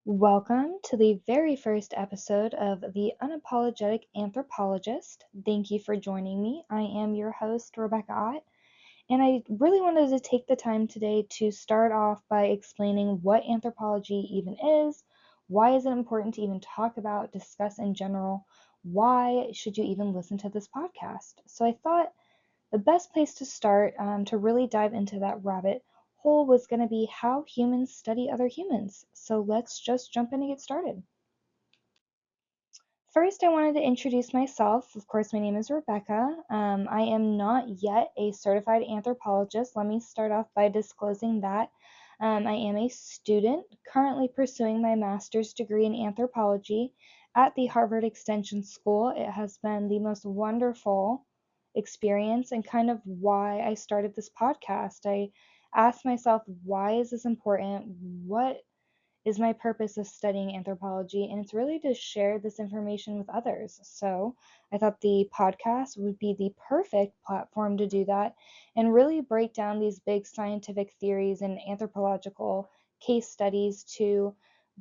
Welcome to the very first episode of the Unapologetic Anthropologist. Thank you for joining me. I am your host, Rebecca Ott, and I really wanted to take the time today to start off by explaining what anthropology even is, why is it important to even talk about, discuss in general, why should you even listen to this podcast. So I thought the best place to start to really dive into that rabbit hole was going to be how humans study other humans. So let's just jump in and get started. First, I wanted to introduce myself. Of course, my name is Rebecca. I am not yet a certified anthropologist. Let me start off by disclosing that. I am a student currently pursuing my master's degree in anthropology at the Harvard Extension School. It has been the most wonderful experience and kind of why I started this podcast. I asked myself, why is this important? What is my purpose of studying anthropology, and it's really to share this information with others. So I thought the podcast would be the perfect platform to do that and really break down these big scientific theories and anthropological case studies to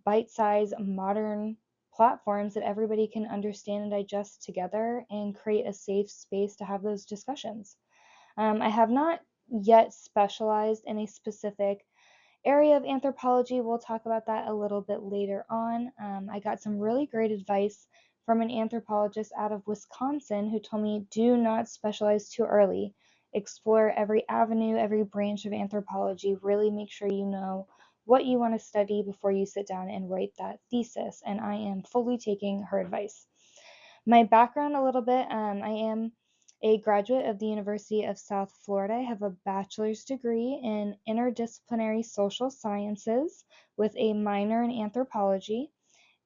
bite-sized modern platforms that everybody can understand and digest together and create a safe space to have those discussions. I have not yet specialized in a specific area of anthropology. We'll talk about that a little bit later on. I got some really great advice from an anthropologist out of Wisconsin who told me do not specialize too early. Explore every avenue, every branch of anthropology. Really make sure you know what you want to study before you sit down and write that thesis. And I am fully taking her advice. My background a little bit, I am a graduate of the University of South Florida. I have a bachelor's degree in interdisciplinary social sciences with a minor in anthropology.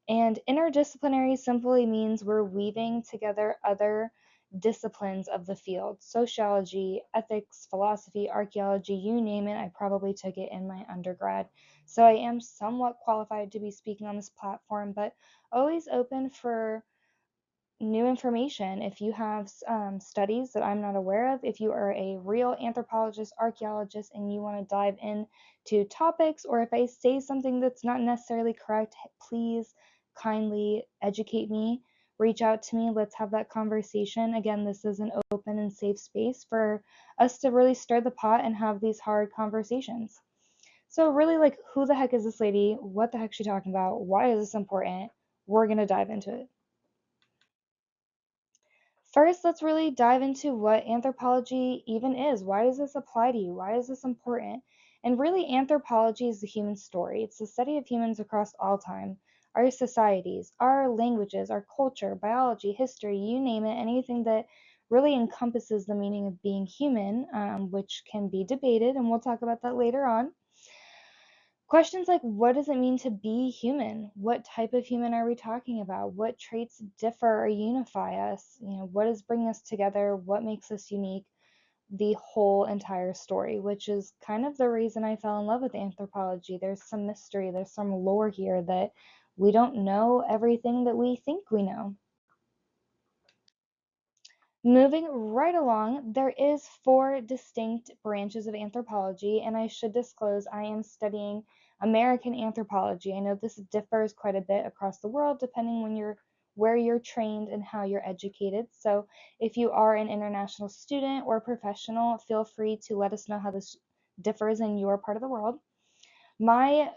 And interdisciplinary simply means we're weaving together other disciplines of the field: sociology, ethics, philosophy, archaeology, you name it. I probably took it in my undergrad. So I am somewhat qualified to be speaking on this platform, but always open for new information. If you have studies that I'm not aware of, if you are a real anthropologist, archaeologist, and you want to dive into topics, or if I say something that's not necessarily correct, please kindly educate me. Reach out to me. Let's have that conversation. Again, this is an open and safe space for us to really stir the pot and have these hard conversations. So, really, like, who the heck is this lady? What the heck is she talking about? Why is this important? We're going to dive into it. First, let's really dive into what anthropology even is. Why does this apply to you? Why is this important? And really, anthropology is the human story. It's the study of humans across all time, our societies, our languages, our culture, biology, history, you name it, anything that really encompasses the meaning of being human, which can be debated, and we'll talk about that later on. Questions like, what does it mean to be human? What type of human are we talking about? What traits differ or unify us? What does bring us together? What makes us unique? The whole entire story, which is kind of the reason I fell in love with anthropology. There's some mystery, there's some lore here that we don't know everything that we think we know. Moving right along, there is four distinct branches of anthropology, and I should disclose I am studying American anthropology. I know this differs quite a bit across the world depending where you're trained and how you're educated. So if you are an international student or professional, feel free to let us know how this differs in your part of the world. My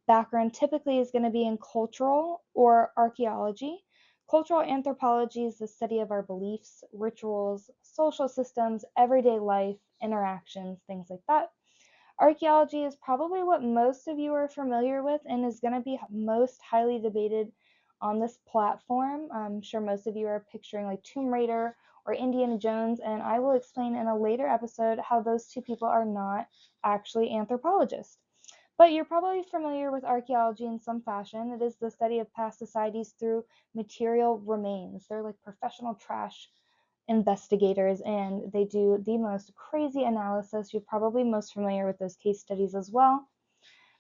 background typically is going to be in cultural or archaeology. Cultural anthropology is the study of our beliefs, rituals, social systems, everyday life, interactions, things like that. Archaeology is probably what most of you are familiar with and is going to be most highly debated on this platform. I'm sure most of you are picturing like Tomb Raider or Indiana Jones, and I will explain in a later episode how those two people are not actually anthropologists. But you're probably familiar with archaeology in some fashion. It is the study of past societies through material remains. They're like professional trash investigators, and they do the most crazy analysis. You're probably most familiar with those case studies as well.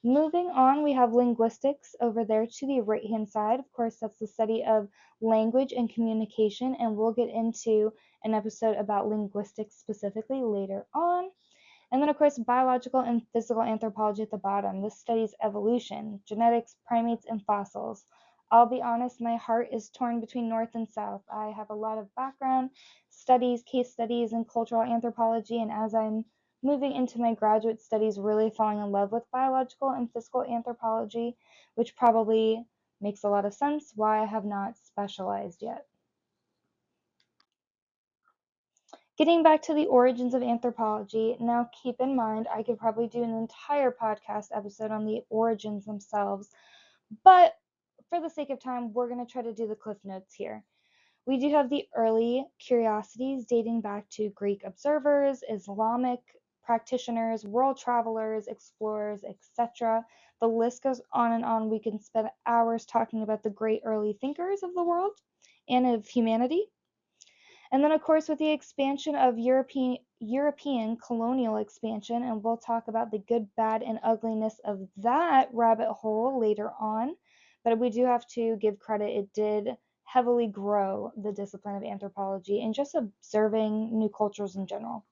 Moving on, we have linguistics over there to the right-hand side. Of course, that's the study of language and communication, and we'll get into an episode about linguistics specifically later on. And then, of course, biological and physical anthropology at the bottom. This studies evolution, genetics, primates, and fossils. I'll be honest, my heart is torn between North and South. I have a lot of background, studies, case studies in cultural anthropology, and as I'm moving into my graduate studies, really falling in love with biological and physical anthropology, which probably makes a lot of sense why I have not specialized yet. Getting back to the origins of anthropology, now keep in mind I could probably do an entire podcast episode on the origins themselves, but for the sake of time, we're going to try to do the cliff notes here. We do have the early curiosities dating back to Greek observers, Islamic practitioners, world travelers, explorers, etc. The list goes on and on. We can spend hours talking about the great early thinkers of the world and of humanity. And then, of course, with the expansion of European colonial expansion, and we'll talk about the good, bad, and ugliness of that rabbit hole later on. But we do have to give credit, it did heavily grow the discipline of anthropology and just observing new cultures in general.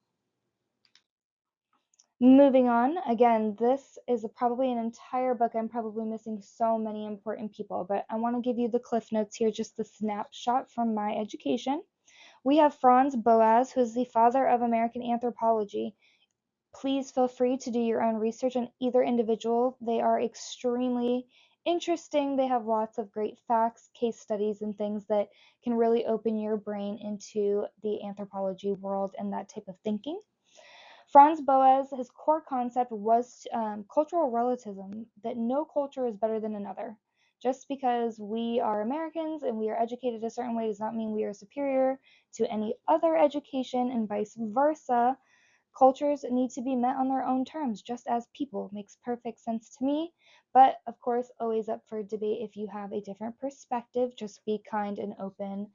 Moving on, again, this is probably an entire book. I'm probably missing so many important people, but I want to give you the cliff notes here, just the snapshot from my education. We have Franz Boas, who is the father of American anthropology. Please feel free to do your own research on either individual. They are extremely interesting. They have lots of great facts, case studies, and things that can really open your brain into the anthropology world and that type of thinking. Franz Boas, his core concept was cultural relativism, that no culture is better than another. Just because we are Americans and we are educated a certain way does not mean we are superior to any other education, and vice versa. Cultures need to be met on their own terms, just as people. Makes perfect sense to me, but of course, always up for debate if you have a different perspective. Just be kind and open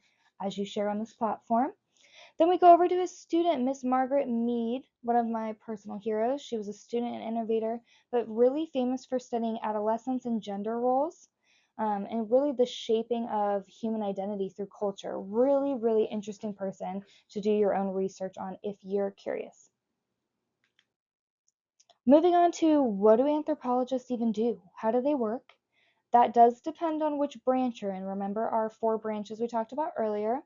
as you share on this platform. Then we go over to his student, Miss Margaret Mead, one of my personal heroes. She was a student and innovator, but really famous for studying adolescence and gender roles, and really the shaping of human identity through culture. Really, really interesting person to do your own research on if you're curious. Moving on to, what do anthropologists even do? How do they work? That does depend on which branch you're in. Remember our 4 branches we talked about earlier.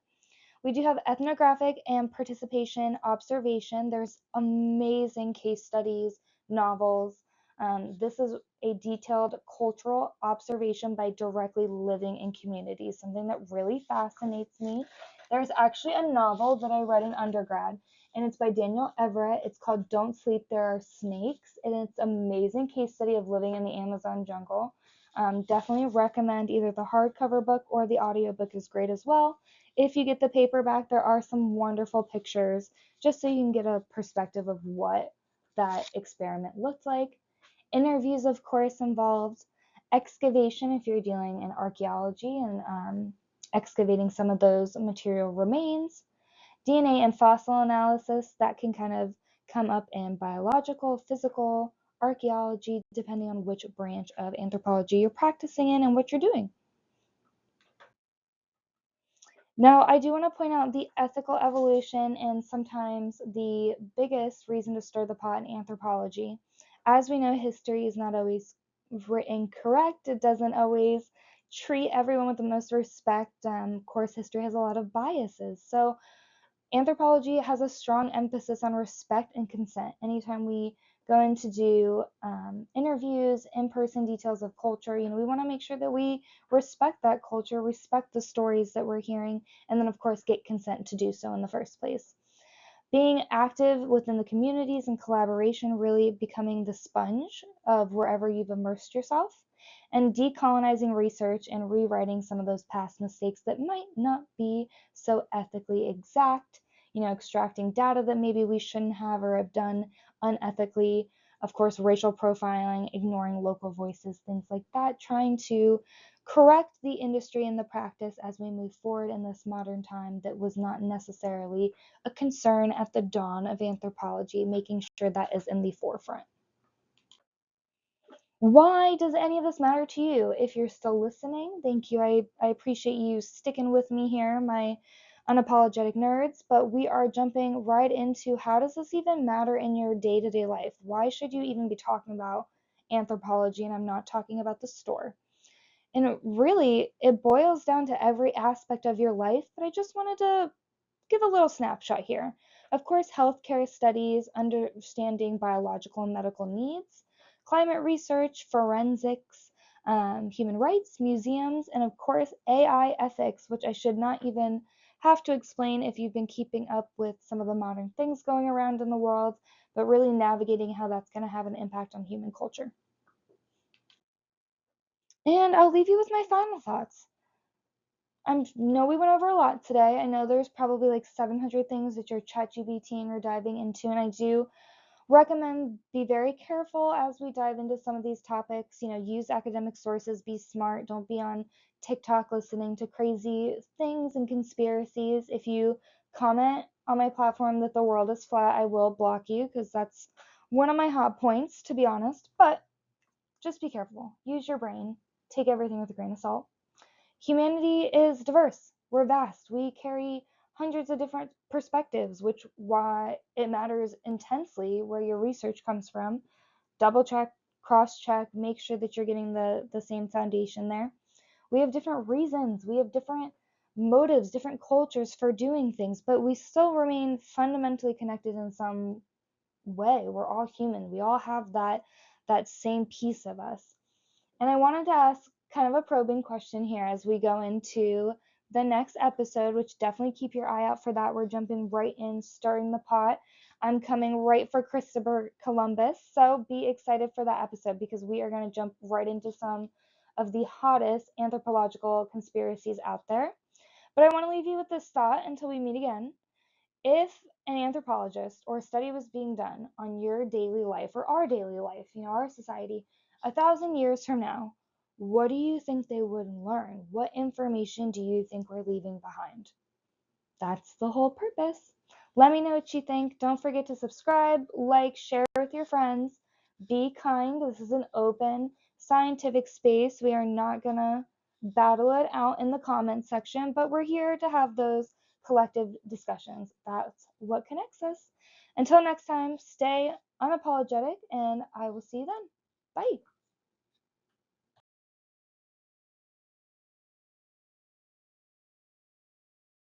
We do have ethnographic and participation observation. There's amazing case studies, novels. This is a detailed cultural observation by directly living in communities, something that really fascinates me. There's actually a novel that I read in undergrad, and it's by Daniel Everett. It's called Don't Sleep, There Are Snakes, and it's an amazing case study of living in the Amazon jungle. Definitely recommend either the hardcover book or the audiobook is great as well. If you get the paperback, there are some wonderful pictures just so you can get a perspective of what that experiment looked like. Interviews, of course, involved excavation if you're dealing in archaeology and excavating some of those material remains. DNA and fossil analysis, that can kind of come up in biological, physical, archaeology, depending on which branch of anthropology you're practicing in and what you're doing. Now, I do want to point out the ethical evolution and sometimes the biggest reason to stir the pot in anthropology. As we know, history is not always written correct. It doesn't always treat everyone with the most respect. Of course, history has a lot of biases. So anthropology has a strong emphasis on respect and consent. Anytime we go in to do interviews, in-person details of culture, we want to make sure that we respect that culture, respect the stories that we're hearing, and then of course get consent to do so in the first place. Being active within the communities and collaboration, really becoming the sponge of wherever you've immersed yourself, and decolonizing research and rewriting some of those past mistakes that might not be so ethically exact, extracting data that maybe we shouldn't have or have done unethically. Of course, racial profiling, ignoring local voices, things like that, trying to correct the industry and the practice as we move forward in this modern time that was not necessarily a concern at the dawn of anthropology, making sure that is in the forefront. Why does any of this matter to you? If you're still listening, thank you. I appreciate you sticking with me here. My unapologetic nerds, but we are jumping right into how does this even matter in your day-to-day life? Why should you even be talking about anthropology? And I'm not talking about the store. And really, it boils down to every aspect of your life, but I just wanted to give a little snapshot here. Of course, healthcare studies, understanding biological and medical needs, climate research, forensics, human rights, museums, and of course, AI ethics, which I should not even have to explain if you've been keeping up with some of the modern things going around in the world, but really navigating how that's going to have an impact on human culture. And I'll leave you with my final thoughts. I know we went over a lot today. I know there's probably like 700 things that you're ChatGPTing or diving into, and I do recommend be very careful as we dive into some of these topics. Use academic sources, be smart, don't be on TikTok listening to crazy things and conspiracies. If you comment on my platform that the world is flat, I will block you because that's one of my hot points, to be honest. But just be careful. Use your brain. Take everything with a grain of salt. Humanity is diverse. We're vast. We carry hundreds of different perspectives, which why it matters intensely where your research comes from. Double check, cross check, make sure that you're getting the same foundation there. We have different reasons, we have different motives, different cultures for doing things, but we still remain fundamentally connected in some way. We're all human. We all have that same piece of us. And I wanted to ask kind of a probing question here as we go into the next episode, which definitely keep your eye out for that. We're jumping right in, stirring the pot. I'm coming right for Christopher Columbus. So be excited for that episode because we are going to jump right into some of the hottest anthropological conspiracies out there. But I want to leave you with this thought until we meet again. If an anthropologist or a study was being done on your daily life or our daily life, our society, 1,000 years from now, what do you think they would learn? What information do you think we're leaving behind? That's the whole purpose. Let me know what you think. Don't forget to subscribe, like, share with your friends. Be kind. This is an open scientific space. We are not going to battle it out in the comments section, but we're here to have those collective discussions. That's what connects us. Until next time, stay unapologetic, and I will see you then. Bye.